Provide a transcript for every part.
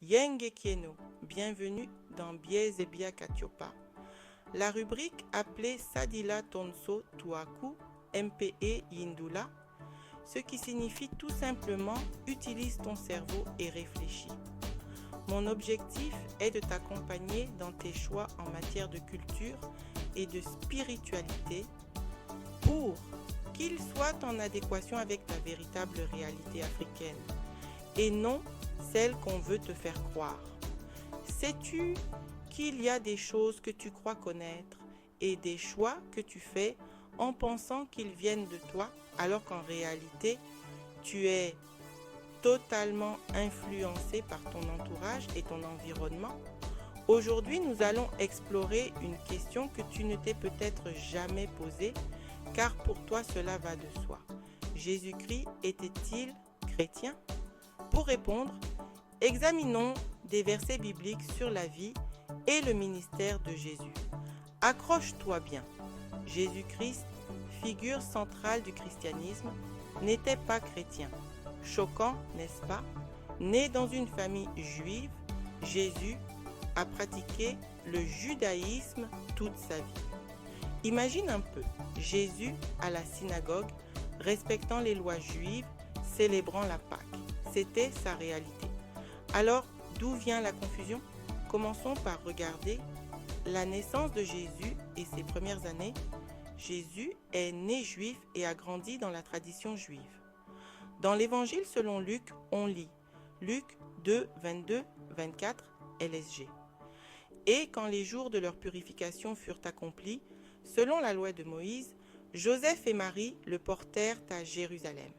Yenge Kieno, bienvenue dans Biez et Bia Katiopa. La rubrique appelée Sadila Tonso Tuaku MPE Yindula, ce qui signifie tout simplement utilise ton cerveau et réfléchis. Mon objectif est de t'accompagner dans tes choix en matière de culture et de spiritualité pour qu'ils soient en adéquation avec ta véritable réalité africaine et non celle qu'on veut te faire croire. Sais-tu qu'il y a des choses que tu crois connaître et des choix que tu fais en pensant qu'ils viennent de toi alors qu'en réalité, tu es totalement influencé par ton entourage et ton environnement? Aujourd'hui, nous allons explorer une question que tu ne t'es peut-être jamais posée, car pour toi cela va de soi. Jésus-Christ était-il chrétien? Pour répondre, examinons des versets bibliques sur la vie et le ministère de Jésus. Accroche-toi bien. Jésus-Christ, figure centrale du christianisme, n'était pas chrétien. Choquant, n'est-ce pas? Né dans une famille juive, Jésus a pratiqué le judaïsme toute sa vie. Imagine un peu, Jésus à la synagogue, respectant les lois juives, célébrant la Pâque. C'était sa réalité. Alors, d'où vient la confusion? Commençons par regarder la naissance de Jésus et ses premières années. Jésus est né juif et a grandi dans la tradition juive. Dans l'évangile selon Luc, on lit Luc 2, 22, 24 LSG. Et quand les jours de leur purification furent accomplis, selon la loi de Moïse, Joseph et Marie le portèrent à Jérusalem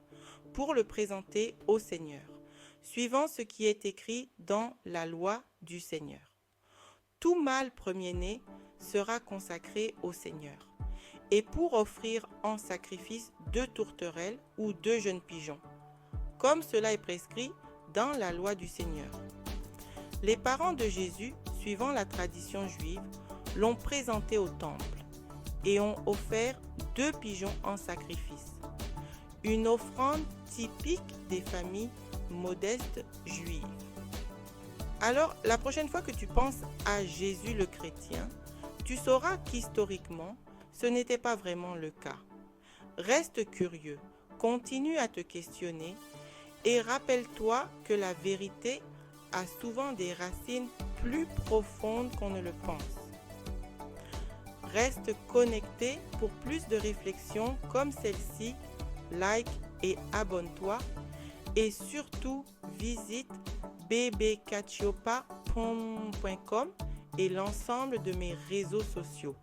pour le présenter au Seigneur, suivant ce qui est écrit dans la loi du Seigneur. Tout mâle premier-né sera consacré au Seigneur, et pour offrir en sacrifice 2 tourterelles ou 2 jeunes pigeons, comme cela est prescrit dans la loi du Seigneur. Les parents de Jésus, suivant la tradition juive, l'ont présenté au temple et ont offert 2 pigeons en sacrifice, une offrande typique des familles modestes juives. Alors, la prochaine fois que tu penses à Jésus le chrétien, tu sauras qu'historiquement, ce n'était pas vraiment le cas. Reste curieux, continue à te questionner et rappelle-toi que la vérité a souvent des racines plus profondes qu'on ne le pense. Reste connecté pour plus de réflexions comme celle-ci, like et abonne-toi et surtout visite bbkatiopa.com et l'ensemble de mes réseaux sociaux.